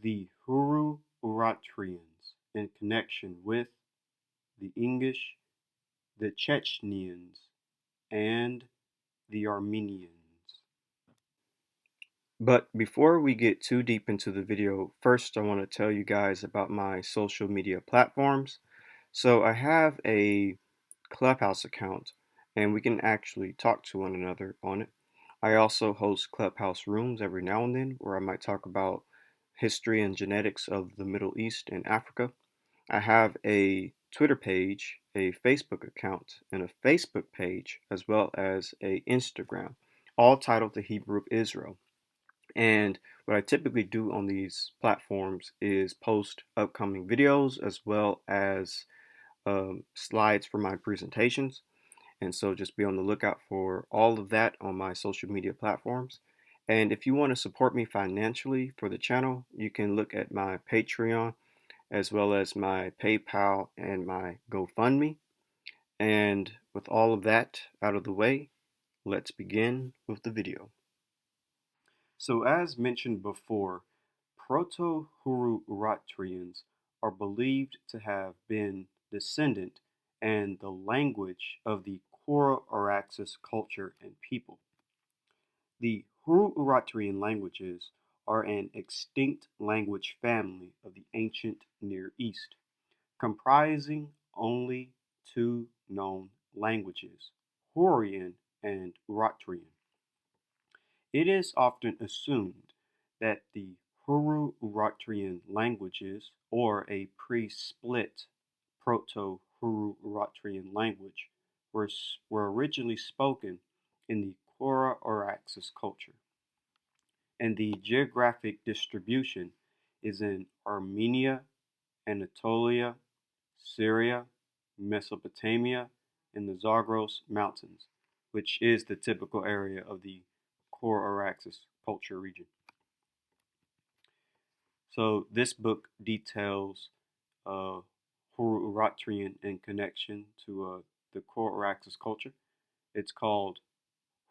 the Hurro-Urartians in connection with the Ingush, the Chechens, and the Armenians. But before we get too deep into the video, first I want to tell you guys about my social media platforms. So I have a Clubhouse account and we can actually talk to one another on it. I also host Clubhouse rooms every now and then where I might talk about history and genetics of the Middle East and Africa. I have a Twitter page, a Facebook account, and a Facebook page, as well as a Instagram, all titled The Hebrew of Israel. And what I typically do on these platforms is post upcoming videos as well as slides for my presentations. And so just be on the lookout for all of that on my social media platforms. And if you want to support me financially for the channel, you can look at my Patreon as well as my PayPal and my GoFundMe. And with all of that out of the way, let's begin with the video. So as mentioned before, Proto-Hurro-Urartians are believed to have been descendant and the language of the Hurro-Urartian culture and people. The Hurro-Urartian languages are an extinct language family of the ancient Near East, comprising only two known languages, Hurrian and Urartian. It is often assumed that the Hurro-Urartian languages, or a pre-split Proto-Hurro-Urartian language, were originally spoken in the Hurro-Urartian culture, and the geographic distribution is in Armenia, Anatolia, Syria, Mesopotamia, and the Zagros Mountains, which is the typical area of the Hurro-Urartian culture region. So this book details Hurro-Urartian in connection to the Hurro-Urartian culture. It's called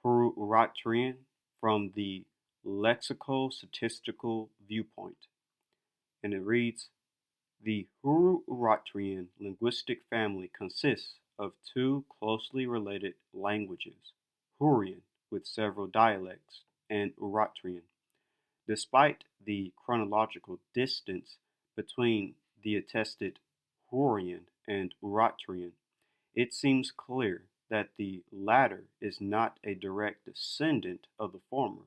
Hurro-Urartian from the lexico-statistical viewpoint, and it reads, the Hurro-Urartian linguistic family consists of two closely related languages, Hurrian with several dialects, and Urartian. Despite the chronological distance between the attested Hurrian and Urartian, it seems clear that the latter is not a direct descendant of the former,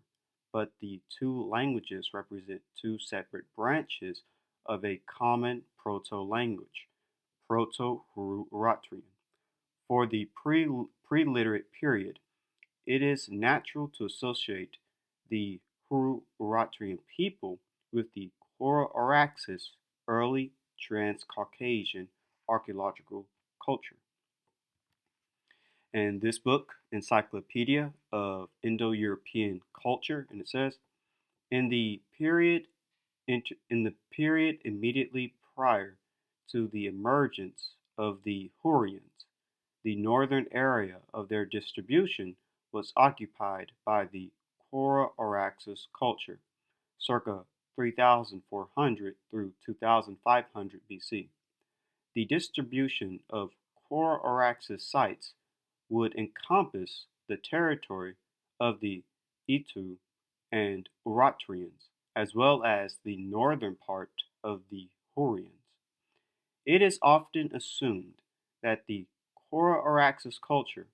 but the two languages represent two separate branches of a common proto-language, Proto-Hurro-Urartian. For the pre-literate period, it is natural to associate the Hurro-Urartian people with the Hurro-Urartian early Trans-Caucasian archaeological culture. And this book, Encyclopedia of Indo-European Culture, and it says, in the period immediately prior to the emergence of the Hurrians, the northern area of their distribution was occupied by the Hurro-Urartian culture, circa 3400 through 2500 BC. The distribution of Hurro-Urartian sites would encompass the territory of the Itu and Urartians, as well as the northern part of the Hurrians. It is often assumed that the Hurro-Urartian culture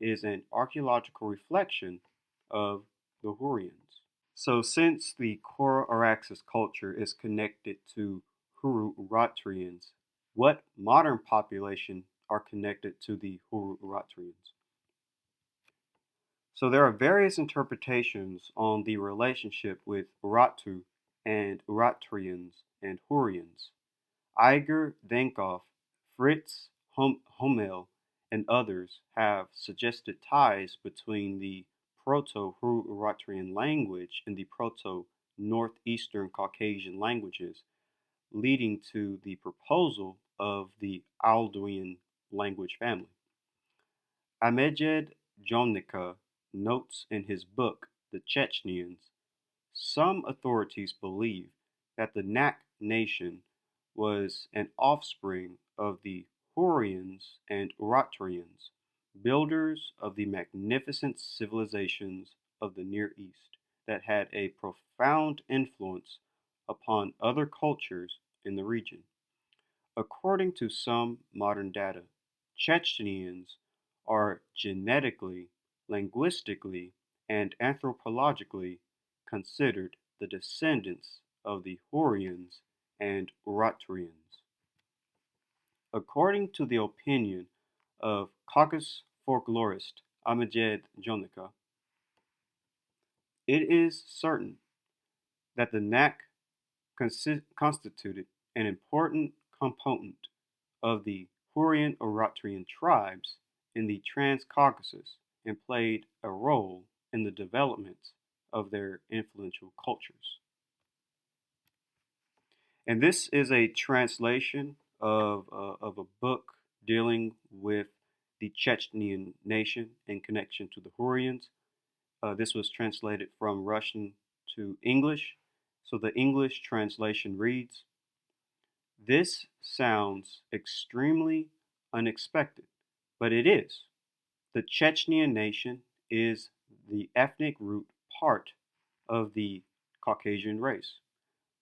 is an archaeological reflection of the Hurrians. So since the Hurro-Urartian culture is connected to Hurro-Urartians, what modern population are connected to the Hurro-Urartians? So there are various interpretations on the relationship with Urartu and Urartians and Hurrians. Iger Denkov, Fritz Hummel, and others have suggested ties between the Proto-Hurro-Urartian language and the Proto-Northeastern Caucasian languages, leading to the proposal of the Alduin language family. Amejed Jomnica notes in his book, The Chechens, some authorities believe that the Nak nation was an offspring of the Hurrians and Urartians, builders of the magnificent civilizations of the Near East that had a profound influence upon other cultures in the region. According to some modern data, Chechens are genetically, linguistically, and anthropologically considered the descendants of the Hurrians and Urartians. According to the opinion of Caucasus folklorist Amjad Jonica, it is certain that the Nak constituted an important component of the Hurrian-Urartian tribes in the Transcaucasus and played a role in the development of their influential cultures. And this is a translation of a book dealing with the Chechenian nation in connection to the Hurrians. This was translated from Russian to English. So the English translation reads, "This sounds extremely unexpected, but it is. The Chechenian nation is the ethnic root part of the Caucasian race,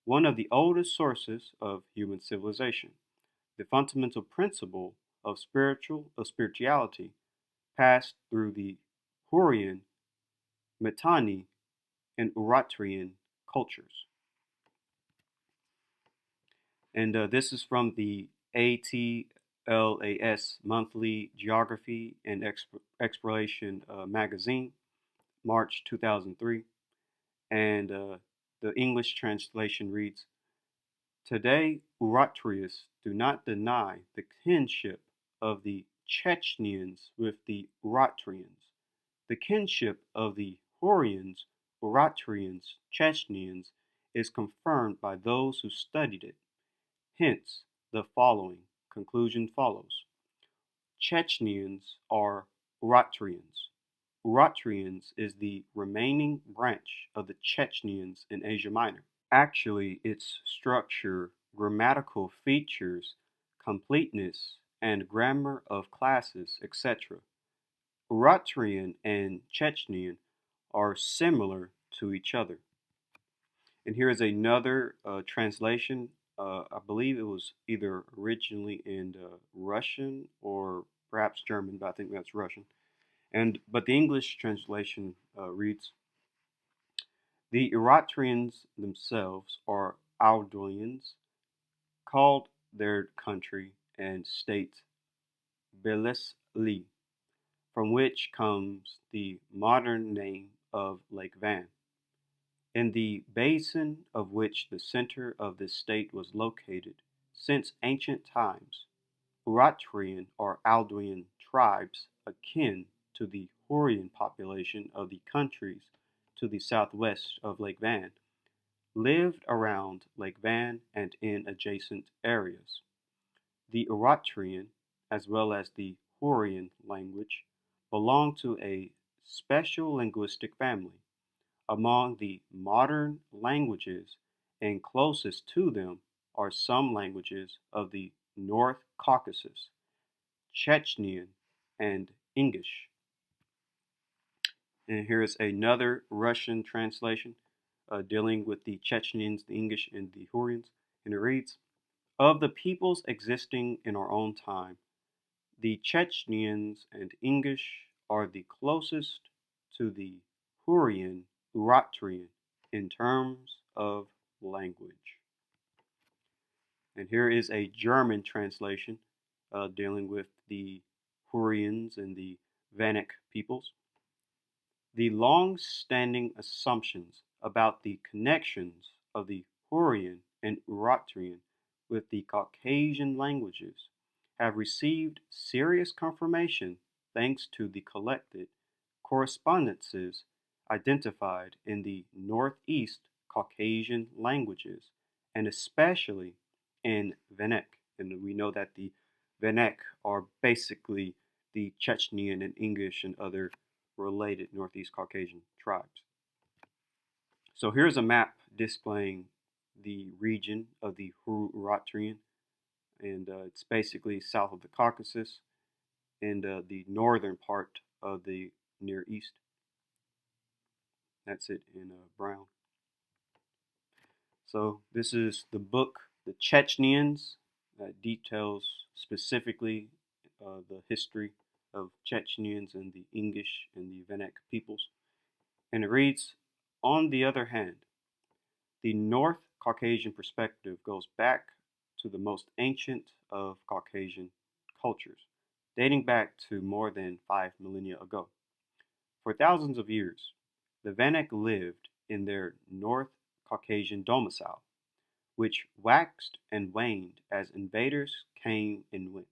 one of the oldest sources of human civilization. The fundamental principle of spirituality passed through the Hurrian, Mitanni, and Urartian cultures." And this is from the ATLAS Monthly Geography and Exploration magazine, March 2003. And the English translation reads, "Today, Urartians do not deny the kinship of the Chechens with the Urartians. The kinship of the Hurrians, Urartians, Chechens is confirmed by those who studied it. Hence, the following conclusion follows. Chechens are Urartians. Urartians is the remaining branch of the Chechens in Asia Minor. Actually, its structure, grammatical features, completeness, and grammar of classes, etc. Urartian and Chechen are similar to each other." And here is another translation. I believe it was either originally in Russian or perhaps German, but I think that's Russian. But the English translation reads, "The Eritreans themselves are Aldoians, called their country and state Belesli, from which comes the modern name of Lake Van, in the basin of which the center of this state was located since ancient times. Eritrean or Aldoian tribes akin to the Hurrian population of the countries to the southwest of Lake Van lived around Lake Van and in adjacent areas. The Eritrean, as well as the Hurrian language, belong to a special linguistic family. Among the modern languages and closest to them are some languages of the North Caucasus, Chechenian, and Ingush." And here is another Russian translation dealing with the Chechens, the Ingush, and the Hurrians. And it reads, "Of the peoples existing in our own time, the Chechens and Ingush are the closest to the Hurrian Urartian in terms of language." And here is a German translation dealing with the Hurrians and the Vanik peoples. "The long-standing assumptions about the connections of the Hurrian and Urartian with the Caucasian languages have received serious confirmation thanks to the collected correspondences identified in the Northeast Caucasian languages, and especially in Vanek." And we know that the Vanek are basically the Chechenian and Ingush and other related Northeast Caucasian tribes. So here's a map displaying the region of the Hurro-Urartian, and it's basically south of the Caucasus and the northern part of the Near East. That's it in brown. So this is the book, The Chechens, that details specifically the history of Chechens and the Ingush and the Venek peoples. And it reads, on the other hand, the North Caucasian perspective goes back to the most ancient of Caucasian cultures, dating back to more than 5 millennia ago. For thousands of years, the Vanek lived in their North Caucasian domicile, which waxed and waned as invaders came and went,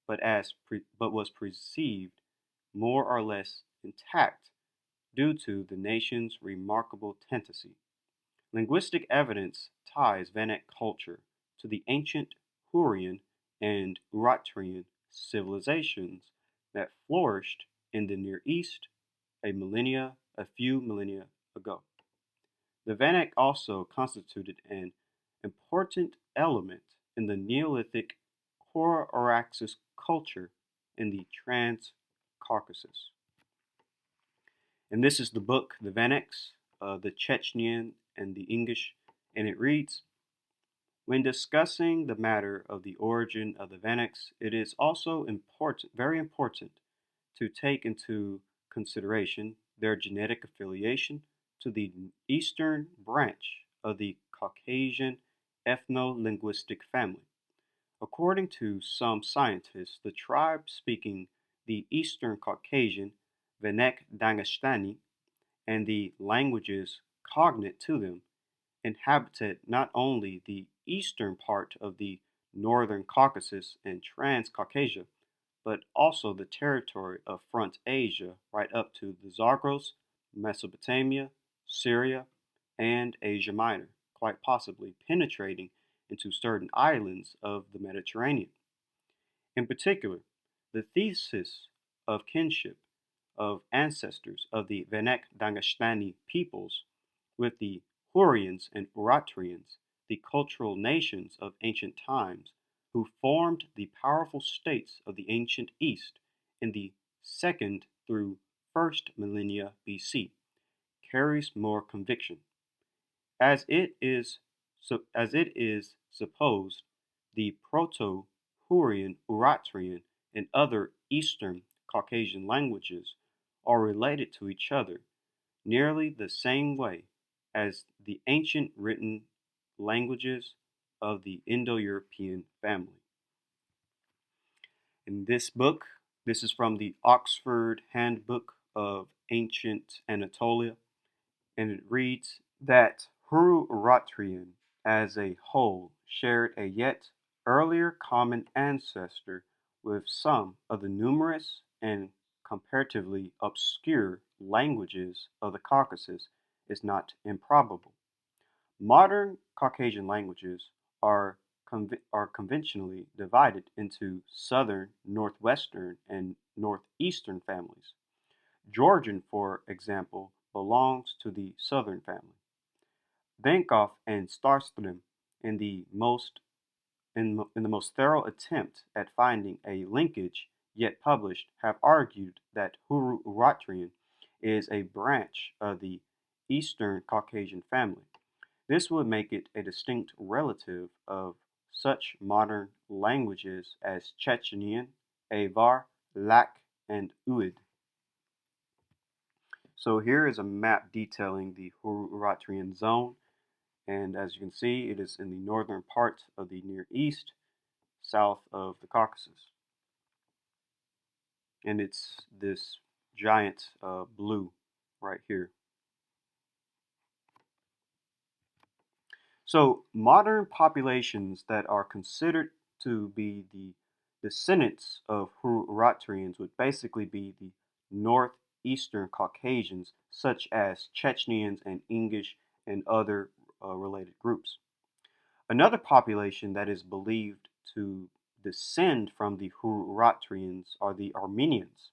but was perceived more or less intact due to the nation's remarkable tendency. Linguistic evidence ties Vanek culture to the ancient Hurrian and Urartian civilizations that flourished in the Near East a few millennia ago. The Vanek also constituted an important element in the Neolithic Hurro-Urartian culture in the Trans-Caucasus. And this is the book, The Vaneks, the Chechen and the Ingush, and it reads, when discussing the matter of the origin of the Vaneks, it is also important, very important, to take into consideration their genetic affiliation to the eastern branch of the Caucasian ethno-linguistic family. According to some scientists, the tribe speaking the Eastern Caucasian, Vanek Dangestani, and the languages cognate to them inhabited not only the eastern part of the northern Caucasus and Transcaucasia, but also the territory of Front Asia right up to the Zagros, Mesopotamia, Syria, and Asia Minor, quite possibly penetrating into certain islands of the Mediterranean. In particular, the thesis of kinship of ancestors of the Vanek Dangestani peoples with the Hurrians and Urartians, the cultural nations of ancient times, who formed the powerful states of the ancient East in the 2nd through 1st millennia BC, carries more conviction, as it is supposed the Proto-Hurrian, Urartian, and other Eastern Caucasian languages are related to each other nearly the same way as the ancient written languages of the Indo-European family. In this book, this is from the Oxford Handbook of Ancient Anatolia, and it reads that Hurro-Urartian as a whole shared a yet earlier common ancestor with some of the numerous and comparatively obscure languages of the Caucasus is not improbable. Modern Caucasian languages are conventionally divided into southern, northwestern, and northeastern families. Georgian, for example, belongs to the southern family. Venkov and Starström, in the most in the most thorough attempt at finding a linkage yet published, have argued that Hurro-Urartian is a branch of the Eastern Caucasian family. This would make it a distinct relative of such modern languages as Chechenian, Avar, Lak, and Uid. So here is a map detailing the Hurro-Urartian zone, and as you can see, it is in the northern part of the Near East, south of the Caucasus. And it's this giant blue right here. So modern populations that are considered to be the descendants of Hurro-Urartians would basically be the northeastern Caucasians, such as Chechens and Ingush and other related groups. Another population that is believed to descend from the Hurro-Urartians are the Armenians.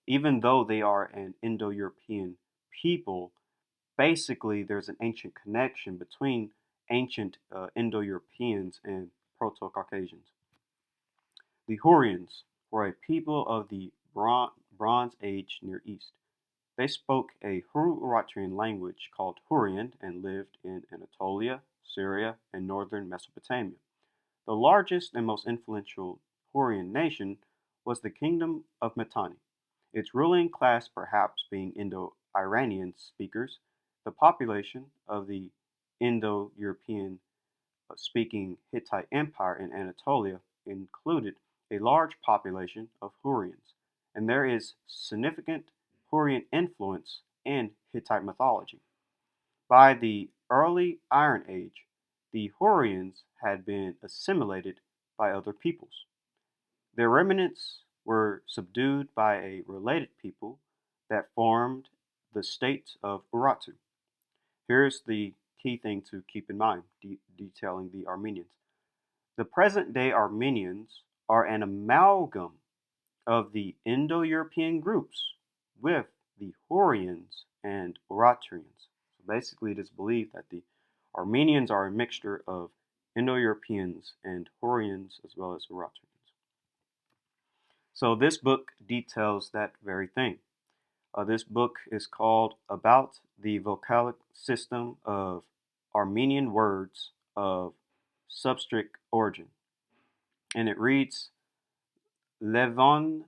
Even though they are an Indo-European people, basically there's an ancient connection between ancient Indo-Europeans and Proto-Caucasians. The Hurrians were a people of the Bronze Age Near East. They spoke a Hurro-Urartian language called Hurrian and lived in Anatolia, Syria, and northern Mesopotamia. The largest and most influential Hurrian nation was the Kingdom of Mitanni, its ruling class perhaps being Indo-Iranian speakers. The population of the Indo-European speaking Hittite Empire in Anatolia included a large population of Hurrians, and there is significant Hurrian influence in Hittite mythology. By the early Iron Age, the Hurrians had been assimilated by other peoples. Their remnants were subdued by a related people that formed the state of Urartu. Here's the key thing to keep in mind, detailing the Armenians. The present day Armenians are an amalgam of the Indo-European groups with the Hurrians and Urartians. So basically, it is believed that the Armenians are a mixture of Indo-Europeans and Hurrians as well as Urartians. So this book details that very thing. This book is called About the Vocalic System of Armenian Words of Substrict Origin. And it reads, Levon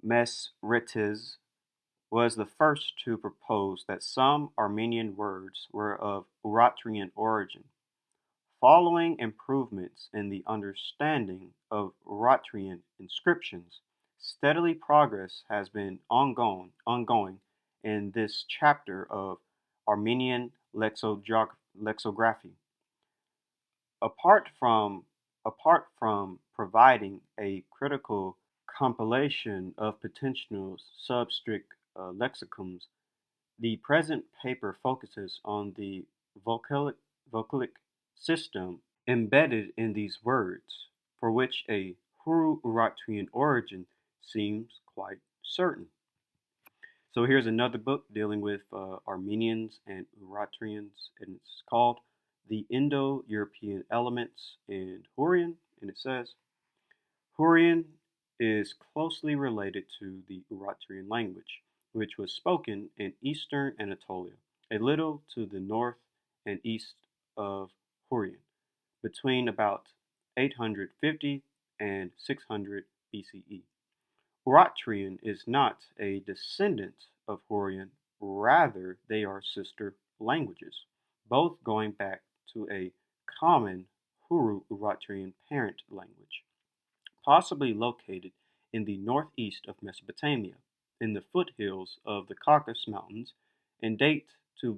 Mesrites was the first to propose that some Armenian words were of Urartian origin. Following improvements in the understanding of Urartian inscriptions, steadily progress has been ongoing in this chapter of Armenian lexicography. Apart from providing a critical compilation of potential substrict lexicons, the present paper focuses on the vocalic system embedded in these words, for which a Hurro-Urartian origin seems quite certain. So here's another book dealing with Armenians and Urartians, and it's called The Indo-European Elements in Hurrian, and it says, Hurrian is closely related to the Urartian language, which was spoken in eastern Anatolia, a little to the north and east of Hurrian, between about 850 and 600 BCE. Urartian is not a descendant of Hurrian, rather they are sister languages, both going back to a common Hurro-Urartian parent language, possibly located in the northeast of Mesopotamia, in the foothills of the Caucasus Mountains, and date to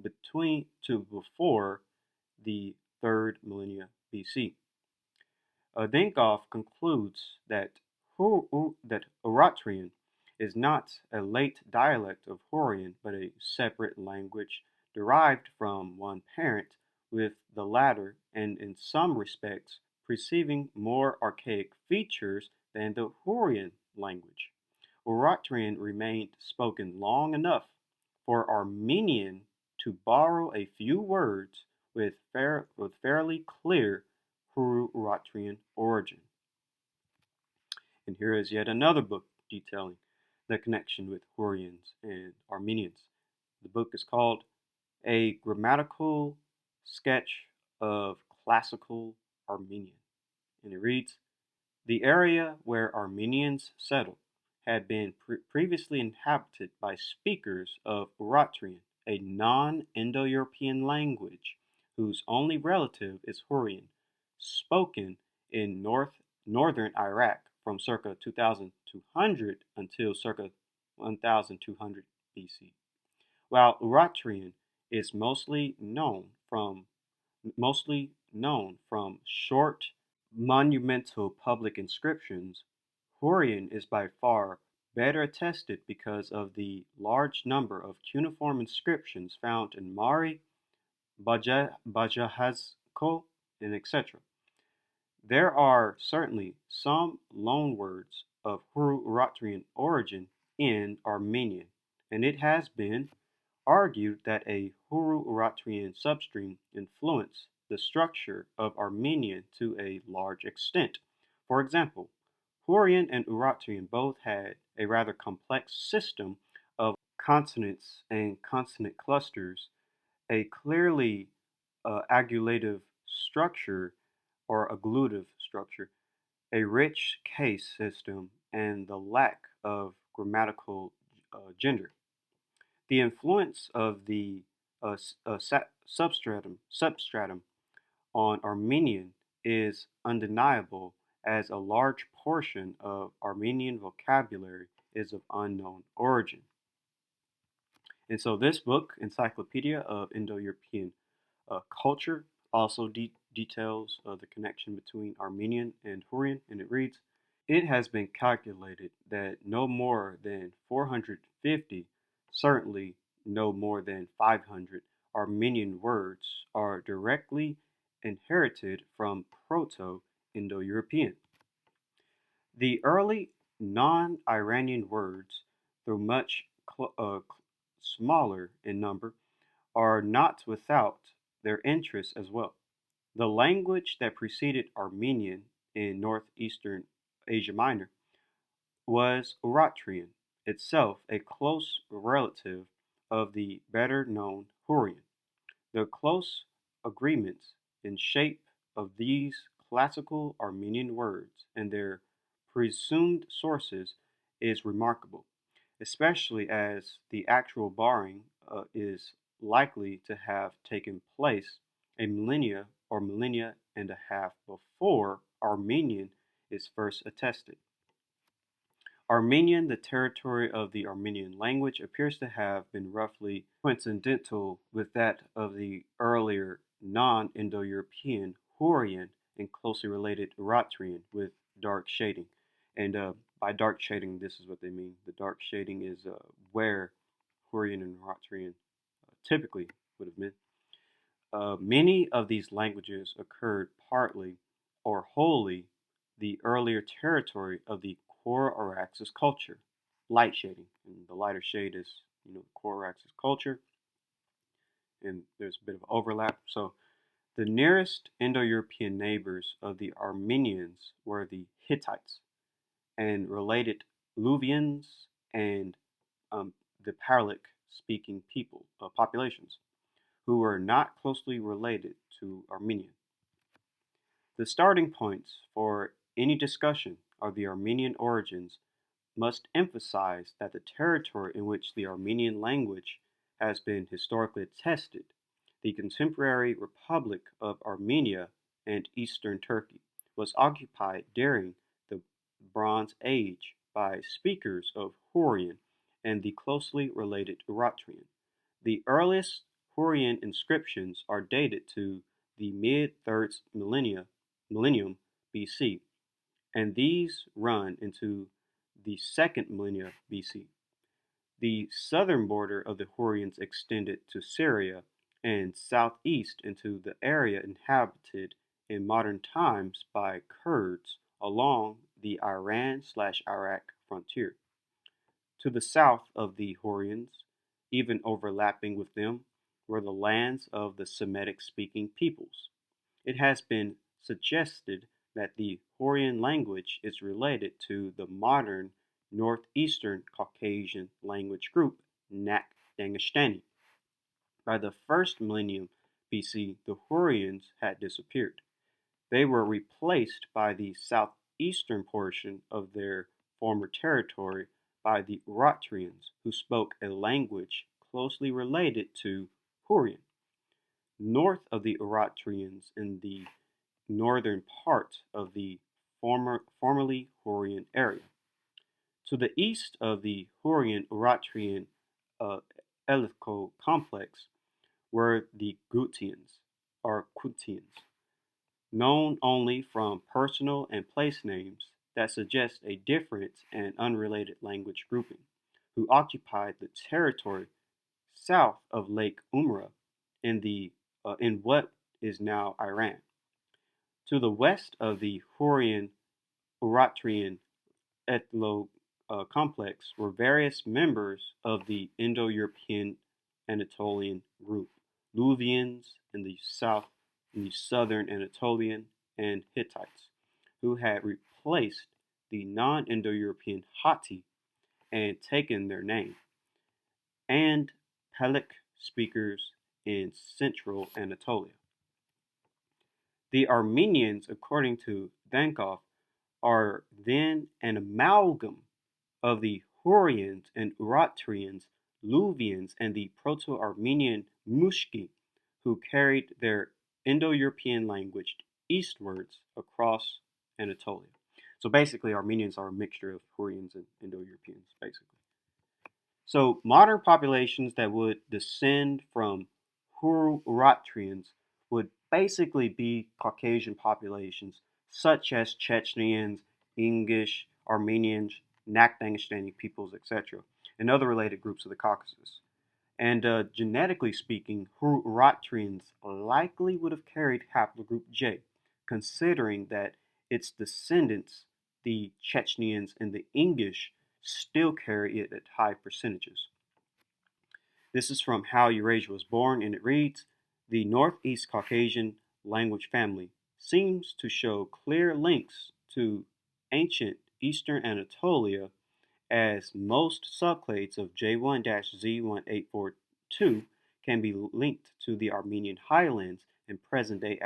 before the 3rd millennia BC. Dinkoff concludes that Urartian is not a late dialect of Hurrian, but a separate language derived from one parent, with the latter, and in some respects, receiving more archaic features than the Hurrian language. Urartian remained spoken long enough for Armenian to borrow a few words with fairly clear Hurro-Urartian origin. And here is yet another book detailing the connection with Hurrians and Armenians. The book is called A Grammatical Sketch of Classical Armenian. And it reads, the area where Armenians settled had been previously inhabited by speakers of Urartian, a non-Indo-European language whose only relative is Hurrian, spoken in northern Iraq from circa 2200 until circa 1200 BC. While Urartian is mostly known from short monumental public inscriptions, Hurrian is by far better attested because of the large number of cuneiform inscriptions found in Mari, Bajazko, and etc. There are certainly some loanwords of Hurro-Urartian origin in Armenian, and it has been argued that a Hurro-Urartian substream influence the structure of Armenian to a large extent. For example, Hurrian and Urartian both had a rather complex system of consonants and consonant clusters, a clearly agglutinative structure or agglutive structure, a rich case system, and the lack of grammatical gender. The influence of the substratum on Armenian is undeniable, as a large portion of Armenian vocabulary is of unknown origin. And so this book, Encyclopedia of Indo-European Culture, also details the connection between Armenian and Hurrian, and it reads, it has been calculated that no more than 450, certainly no more than 500 Armenian words are directly inherited from Proto-Indo-European. The early non-Iranian words, though much smaller in number, are not without their interest as well. The language that preceded Armenian in northeastern Asia Minor was Urartian, itself a close relative of the better-known Hurrian. The close agreement in shape of these classical Armenian words and their presumed sources is remarkable, especially as the actual borrowing is likely to have taken place a millennia and a half before Armenian is first attested. Armenian, the territory of the Armenian language, appears to have been roughly coincidental with that of the earlier non-Indo-European Hurrian and closely related Urartian with dark shading. And by dark shading, this is what they mean. The dark shading is where Hurrian and Urartian typically would have been. Many of these languages occurred partly or wholly the earlier territory of the Hurro-Urartians culture, light shading. And the lighter shade is, Hurro-Urartians culture, and there's a bit of overlap. So the nearest Indo-European neighbors of the Armenians were the Hittites and related Luvians and the Paralic-speaking populations, who were not closely related to Armenian. The starting points for any discussion of the Armenian origins must emphasize that the territory in which the Armenian language has been historically attested, the contemporary Republic of Armenia and Eastern Turkey, was occupied during the Bronze Age by speakers of Hurrian and the closely related Urartian. The earliest Hurrian inscriptions are dated to the mid-3rd millennium BC, and these run into the 2nd millennia BC. The southern border of the Hurrians extended to Syria and southeast into the area inhabited in modern times by Kurds along the Iran/Iraq frontier. To the south of the Hurrians, even overlapping with them, were the lands of the Semitic-speaking peoples. It has been suggested that the Hurrian language is related to the modern northeastern Caucasian language group, Nak-Dangestani. By the 1st millennium BC, the Hurrians had disappeared. They were replaced by the southeastern portion of their former territory by the Urartians, who spoke a language closely related to Hurrian. North of the Urartians in the northern part of the formerly Hurrian area. To the east of the Hurrian-Urartian Elifco complex were the Gutians, or Kutians, known only from personal and place names that suggest a different and unrelated language grouping, who occupied the territory south of Lake Umra in what is now Iran. To the west of the Hurrian-Urartian ethno complex were various members of the Indo-European Anatolian group, Luvians in the south, the southern Anatolian and Hittites, who had replaced the non-Indo-European Hatti and taken their name, and Pelik speakers in central Anatolia. The Armenians, according to Dankov, are then an amalgam of the Hurrians and Urartians, Luvians, and the Proto-Armenian Mushki, who carried their Indo-European language eastwards across Anatolia. So basically, Armenians are a mixture of Hurrians and Indo-Europeans, basically. So modern populations that would descend from Hurro-Urartians would basically be Caucasian populations such as Chechens, Ingush, Armenians, Dagestani peoples, etc., and other related groups of the Caucasus. And genetically speaking, Hurro-Urartians likely would have carried haplogroup J, considering that its descendants, the Chechens and the Ingush, still carry it at high percentages. This is from How Eurasia Was Born, and it reads, the Northeast Caucasian language family seems to show clear links to ancient Eastern Anatolia, as most subclades of J1-Z1842 can be linked to the Armenian highlands in present-day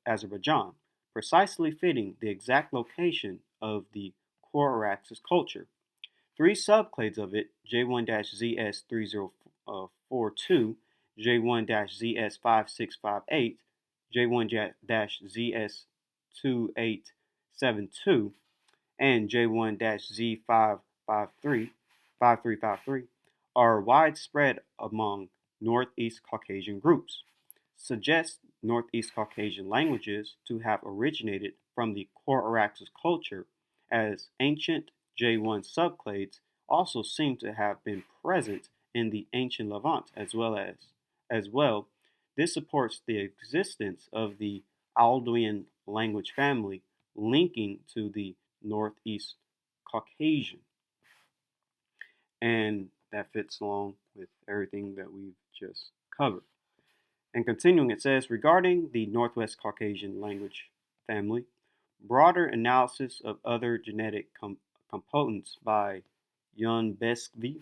Azerbaijan, precisely fitting the exact location of the Hurro-Urartian culture. Three subclades of it, J1-ZS3042, J1-ZS5658, J1-ZS2872, and J1-Z5353, are widespread among Northeast Caucasian groups, suggest Northeast Caucasian languages to have originated from the Hurro-Urartian culture, as ancient J1 subclades also seem to have been present in the ancient Levant as well. This supports the existence of the Aldoan language family linking to the Northeast Caucasian. And that fits along with everything that we've just covered. And continuing, it says, regarding the Northwest Caucasian language family, broader analysis of other genetic components by Jan Beskvi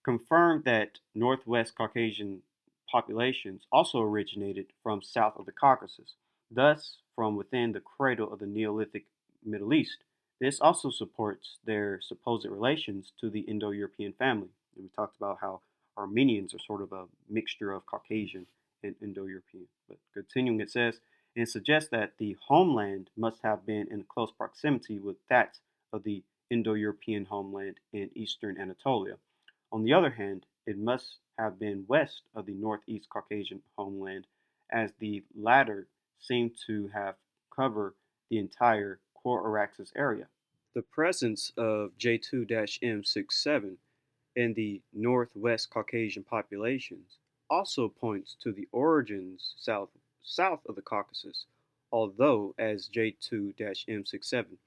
confirmed that Northwest Caucasian populations also originated from south of the Caucasus, thus from within the cradle of the Neolithic Middle East. This also supports their supposed relations to the Indo-European family. And we talked about how Armenians are sort of a mixture of Caucasian and Indo-European. But continuing, it says, and suggests that the homeland must have been in close proximity with that of the Indo-European homeland in eastern Anatolia. On the other hand, it must have been west of the Northeast Caucasian homeland, as the latter seem to have covered the entire Hurro-Urartian area. The presence of J2-M67 in the Northwest Caucasian populations also points to the origins south of the Caucasus, although as J2-M67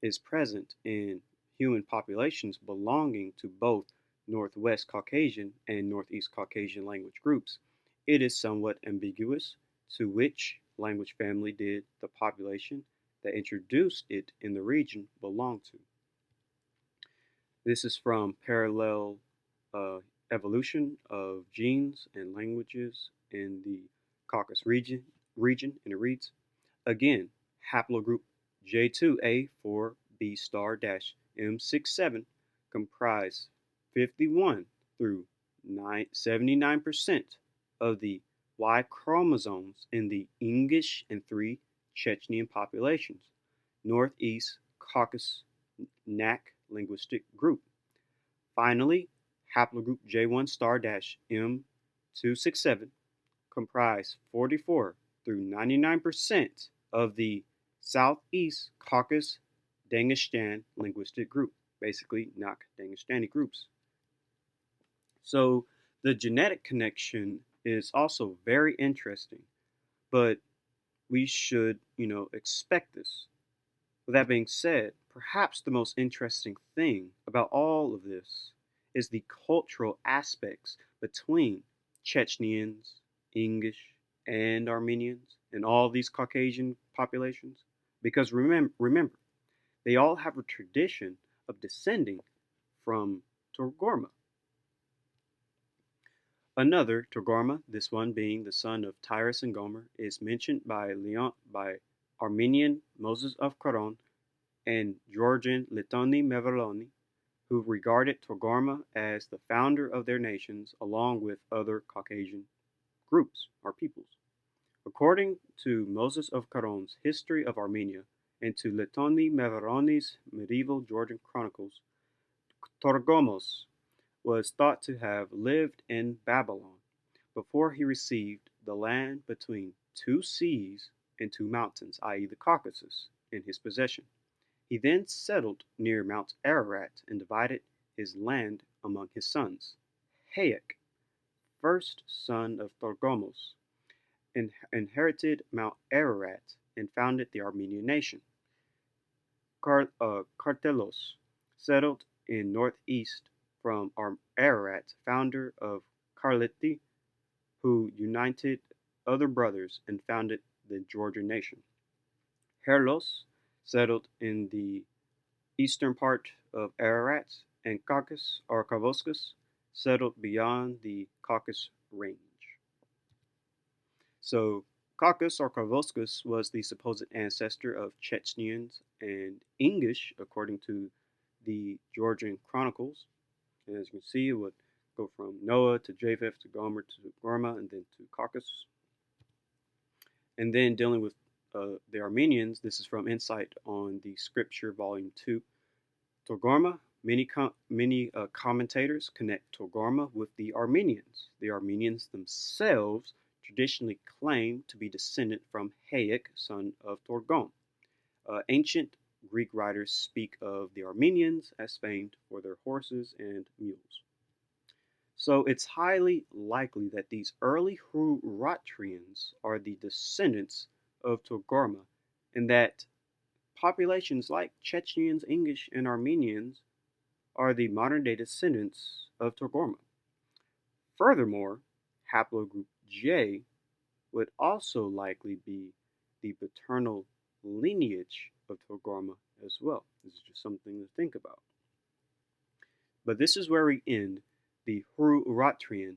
is present in human populations belonging to both Northwest Caucasian and Northeast Caucasian language groups, it is somewhat ambiguous to which language family did the population that introduced it in the region belong to. This is from Parallel Evolution of Genes and Languages in the Caucasus region, and it reads, again, haplogroup J2A4B*-M67 comprise 51 through 79% of the Y chromosomes in the Ingush and 3 Chechen populations, Northeast Caucasus NAC linguistic group. Finally, haplogroup J1*-M267 comprise 44 through 99% of the Southeast Caucasus Dagestan linguistic group, basically NAC Dagestani groups. So the genetic connection is also very interesting, but we should, expect this. With that being said, perhaps the most interesting thing about all of this is the cultural aspects between Chechens, Ingush, and Armenians. in all these Caucasian populations? Because remember, they all have a tradition of descending from Togarma. Another, Togarma, this one being the son of Tyrus and Gomer, is mentioned by Armenian Moses of Caron and Georgian Litoni Mevaloni, who regarded Togarma as the founder of their nations along with other Caucasian groups or peoples. According to Moses of Caron's History of Armenia and to Letoni Mevaroni's medieval Georgian chronicles, Torgomos was thought to have lived in Babylon before he received the land between two seas and two mountains, i.e., the Caucasus, in his possession. He then settled near Mount Ararat and divided his land among his sons. Hayek, first son of Torgomos, inherited Mount Ararat and founded the Armenian nation. Kartelos settled in northeast from Ararat, founder of Karliti, who united other brothers and founded the Georgian nation. Herlos settled in the eastern part of Ararat, and Caucasus or Kavoskas settled beyond the Caucasus range. So Caucasus or Kavoskas was the supposed ancestor of Chechens and Ingush, according to the Georgian chronicles. And as you can see, it would go from Noah to Japheth to Gomer to Gorma and then to Caucasus. And then dealing with the Armenians, this is from Insight on the Scripture, Volume 2. Togarma, many commentators connect Togarma with the Armenians. The Armenians themselves traditionally claim to be descendant from Hayek, son of Torgom. Ancient Greek writers speak of the Armenians as famed for their horses and mules. So it's highly likely that these early Hurro-Urartians are the descendants of Togarma, and that populations like Chechens, Ingush, and Armenians are the modern-day descendants of Togarma. Furthermore, haplogroup J would also likely be the paternal lineage of Togarma as well. This is just something to think about. But this is where we end the Hurro-Urartian,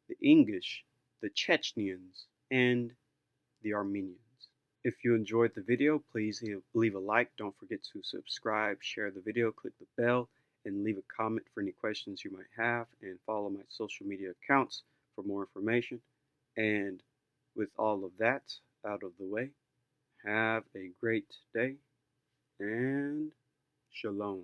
the Ingush, the Chechens, and the Armenians. If you enjoyed the video, please leave a like. Don't forget to subscribe, share the video, click the bell, and leave a comment for any questions you might have, and follow my social media accounts for more information. And with all of that out of the way, have a great day and shalom.